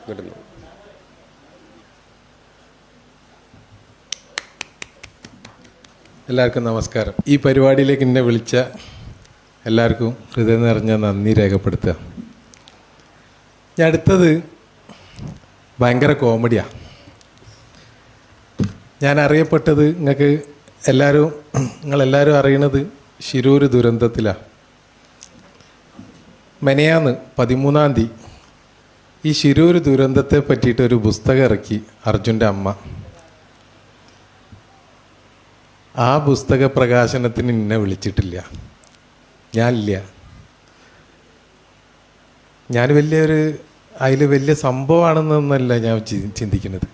വരുന്നു. എല്ലാവർക്കും നമസ്കാരം. ഈ പരിപാടിയിലേക്ക് എന്നെ വിളിച്ച എല്ലാവർക്കും ഹൃദയം നിറഞ്ഞ നന്ദി രേഖപ്പെടുത്തുക. ഞാൻ അടുത്തത് ഭയങ്കര കോമഡിയാണ്. ഞാൻ അറിയപ്പെട്ടത് നിങ്ങളെല്ലാവരും അറിയണത് ശിരൂർ ദുരന്തത്തിലാണ്. മെനയാന്ന് 13-ാം തീയതി ഈ ശിരൂർ ദുരന്തത്തെ പറ്റിയിട്ടൊരു പുസ്തകം ഇറക്കി അർജുൻ്റെ അമ്മ. ആ പുസ്തക പ്രകാശനത്തിന് എന്നെ വിളിച്ചിട്ടില്ല, ഞാനില്ല. ഞാൻ അതിൽ വലിയ സംഭവമാണെന്നൊന്നല്ല ഞാൻ ചിന്തിക്കുന്നത്.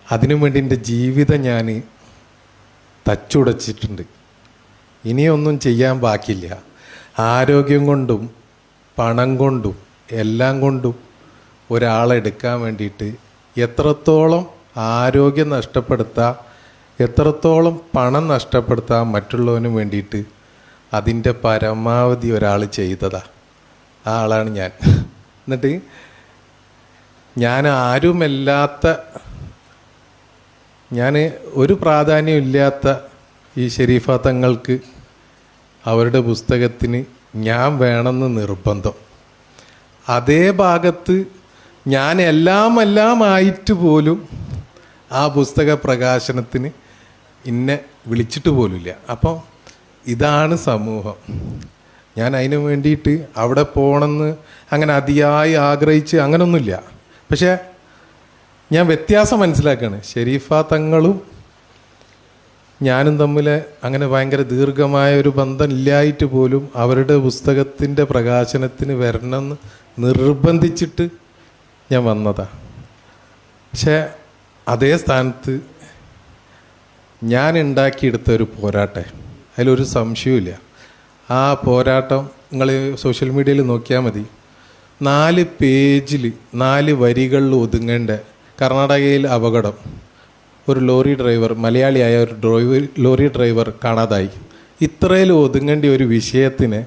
അതിനു വേണ്ടി എൻ്റെ ജീവിതം ഞാൻ തച്ചുടച്ചിട്ടുണ്ട്. ഇനിയൊന്നും ചെയ്യാൻ ബാക്കിയില്ല. ആരോഗ്യം കൊണ്ടും പണം കൊണ്ടും എല്ലാം കൊണ്ടും ഒരാളെ എടുക്കാൻ വേണ്ടിയിട്ട് എത്രത്തോളം ആരോഗ്യം നഷ്ടപ്പെടുത്താം, എത്രത്തോളം പണം നഷ്ടപ്പെടുത്താം മറ്റുള്ളവന് വേണ്ടിയിട്ട് അതിൻ്റെ പരമാവധി ഒരാൾ ചെയ്തതാ. ആ ആളാണ് ഞാൻ. എന്നിട്ട് ഞാൻ ഒരു പ്രാധാന്യമില്ലാത്ത ഈ ഷെരീഫ തങ്ങൾക്ക് അവരുടെ പുസ്തകത്തിന് ഞാൻ വേണമെന്ന് നിർബന്ധം. അതേ ഭാഗത്ത് ഞാൻ എല്ലാം ആയിട്ട് പോലും ആ പുസ്തക പ്രകാശനത്തിന് എന്നെ വിളിച്ചിട്ട് പോലുമില്ല. അപ്പോൾ ഇതാണ് സമൂഹം. ഞാൻ അതിനു വേണ്ടിയിട്ട് അവിടെ പോകണമെന്ന് അങ്ങനെ അതിയായി ആഗ്രഹിച്ച് അങ്ങനെയൊന്നുമില്ല. പക്ഷേ ഞാൻ വ്യത്യാസം മനസ്സിലാക്കുകയാണ്. ഷെരീഫ തങ്ങളും ഞാനും തമ്മിൽ അങ്ങനെ ഭയങ്കര ദീർഘമായ ഒരു ബന്ധം ഇല്ലായിട്ട് പോലും അവരുടെ പുസ്തകത്തിൻ്റെ പ്രകാശനത്തിന് വരണമെന്ന് നിർബന്ധിച്ചിട്ട് ഞാൻ വന്നതാണ്. പക്ഷേ അതേ സ്ഥാനത്ത് ഞാൻ ഉണ്ടാക്കിയെടുത്ത ഒരു പോരാട്ടം, അതിലൊരു സംശയവുമില്ല. ആ പോരാട്ടം നിങ്ങൾ സോഷ്യൽ മീഡിയയിൽ നോക്കിയാൽ മതി. 4 പേജിൽ 4 വരികളിൽ ഒതുങ്ങേണ്ട കർണാടകയിൽ അപകടം, ഒരു ലോറി ഡ്രൈവർ, മലയാളിയായ ഒരു ലോറി ഡ്രൈവർ കാണാതായി. ഇത്രയിൽ ഒതുങ്ങേണ്ട ഒരു വിഷയത്തിന്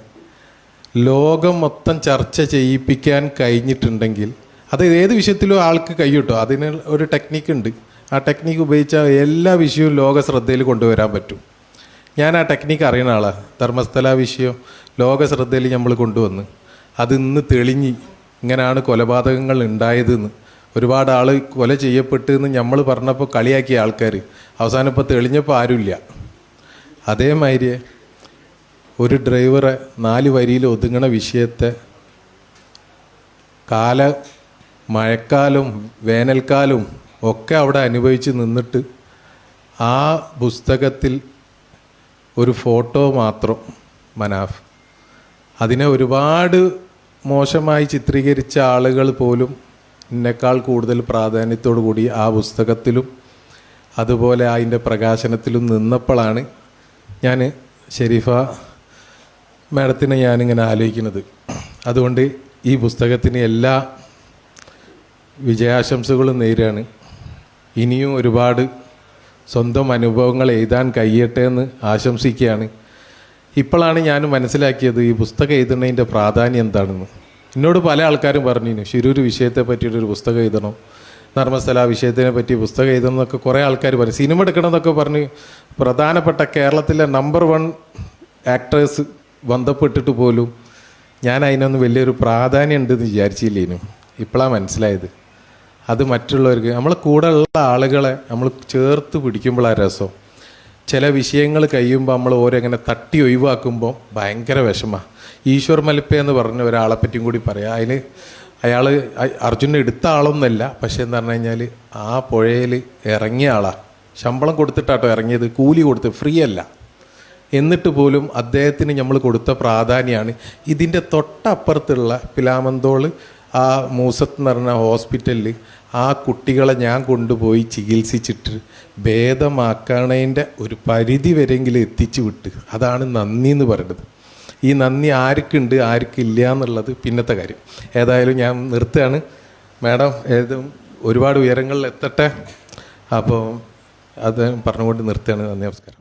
ലോകം മൊത്തം ചർച്ച ചെയ്യിപ്പിക്കാൻ കഴിഞ്ഞിട്ടുണ്ടെങ്കിൽ അത് ഏത് വിഷയത്തിലും ആൾക്ക് കഴിയൂട്ടോ. അതിന് ഒരു ടെക്നിക്കുണ്ട്. ആ ടെക്നിക്ക് ഉപയോഗിച്ചാൽ എല്ലാ വിഷയവും ലോക ശ്രദ്ധയിൽ കൊണ്ടുവരാൻ പറ്റും. ഞാൻ ആ ടെക്നിക്ക് അറിയുന്ന ആളാണ്. ധർമ്മസ്ഥല വിഷയം ലോക ശ്രദ്ധയിൽ നമ്മൾ കൊണ്ടുവന്ന് അത് ഇന്ന് തെളിഞ്ഞ് ഇങ്ങനെയാണ് കൊലപാതകങ്ങൾ ഉണ്ടായതെന്ന് ഒരുപാട് ആൾ കൊല ചെയ്യപ്പെട്ടെന്ന് നമ്മൾ പറഞ്ഞപ്പോൾ കളിയാക്കിയ ആൾക്കാർ അവസാനം ഇപ്പോൾ തെളിഞ്ഞപ്പോൾ ആരുമില്ല. അതേമാതിരി ഒരു ഡ്രൈവറെ 4 വരിയിൽ ഒതുങ്ങണ വിഷയത്തെ മഴക്കാലവും വേനൽക്കാലവും ഒക്കെ അവിടെ അനുഭവിച്ച് നിന്നിട്ട് ആ പുസ്തകത്തിൽ ഒരു ഫോട്ടോ മാത്രം മനാഫ്, അതിനെ ഒരുപാട് മോശമായി ചിത്രീകരിച്ച ആളുകൾ പോലും എന്നെക്കാൾ കൂടുതൽ പ്രാധാന്യത്തോടു കൂടി ആ പുസ്തകത്തിലും അതുപോലെ അതിൻ്റെ പ്രകാശനത്തിലും നിന്നപ്പോഴാണ് ഞാൻ ഷെരീഫ മാഡത്തിനെ ഞാനിങ്ങനെ ആലോചിക്കുന്നത്. അതുകൊണ്ട് ഈ പുസ്തകത്തിന് എല്ലാ വിജയാശംസകളും നേരുകയാണ്. ഇനിയും ഒരുപാട് സ്വന്തം അനുഭവങ്ങൾ എഴുതാൻ കഴിയട്ടെ എന്ന് ആശംസിക്കുകയാണ്. ഇപ്പോഴാണ് ഞാൻ മനസ്സിലാക്കിയത് ഈ പുസ്തകം എഴുതുന്നതിൻ്റെ പ്രാധാന്യം എന്താണെന്ന്. എന്നോട് പല ആൾക്കാരും പറഞ്ഞിരുന്നു ശിരൂർ വിഷയത്തെ പറ്റിയിട്ടൊരു പുസ്തകം എഴുതണം, ധർമ്മസ്ഥല വിഷയത്തിനെ പറ്റി പുസ്തകം എഴുതണം എന്നൊക്കെ കുറേ ആൾക്കാർ പറഞ്ഞു. സിനിമ എടുക്കണം എന്നൊക്കെ പറഞ്ഞ് പ്രധാനപ്പെട്ട കേരളത്തിലെ നമ്പർ 1 ആക്ടേഴ്സ് ബന്ധപ്പെട്ടിട്ട് പോലും ഞാൻ അതിനൊന്നും വലിയൊരു പ്രാധാന്യം ഉണ്ടെന്ന് വിചാരിച്ചില്ലേനും. ഇപ്പോഴാണ് മനസ്സിലായത്. അത് മറ്റുള്ളവർക്ക് നമ്മളെ കൂടെ ഉള്ള ആളുകളെ നമ്മൾ ചേർത്ത് പിടിക്കുമ്പോഴാണ് രസം. ചില വിഷയങ്ങൾ കഴിയുമ്പോൾ നമ്മൾ ഓരോങ്ങനെ തട്ടി ഒഴിവാക്കുമ്പോൾ ഭയങ്കര വിഷമമാണ്. ഈശ്വർ മൽപ്പ എന്ന് പറഞ്ഞ ഒരാളെ പറ്റിയും കൂടി പറയാം. അയാൾ അർജുനെ എടുത്ത ആളൊന്നുമല്ല, പക്ഷെ എന്ന് പറഞ്ഞു കഴിഞ്ഞാൽ ആ പുഴയിൽ ഇറങ്ങിയ ആളാണ്. ശമ്പളം കൊടുത്തിട്ടാട്ടോ ഇറങ്ങിയത്, കൂലി കൊടുത്ത്, ഫ്രീ അല്ല. എന്നിട്ട് പോലും അദ്ദേഹത്തിന് നമ്മൾ കൊടുത്ത പ്രാധാന്യമാണ്. ഇതിൻ്റെ തൊട്ടപ്പുറത്തുള്ള പിലാമന്തോള് ആ മൂസത്ത് എന്ന് പറഞ്ഞ ഹോസ്പിറ്റലിൽ ആ കുട്ടികളെ ഞാൻ കൊണ്ടുപോയി ചികിത്സിച്ചിട്ട് ഭേദമാക്കണതിൻ്റെ ഒരു പരിധി വരെയെങ്കിലും എത്തിച്ചു വിട്ട്. അതാണ് നന്ദി എന്ന് പറയുന്നത്. ഈ നന്ദി ആർക്കുണ്ട് ആർക്കില്ല എന്നുള്ളത് പിന്നത്തെ കാര്യം. ഏതായാലും ഞാൻ നിർത്തുകയാണ്. മാഡം ഒരുപാട് ഉയരങ്ങളിൽ എത്തട്ടെ. അപ്പോൾ അത് പറഞ്ഞുകൊണ്ട് നിർത്തുകയാണ്. നന്ദി, നമസ്കാരം.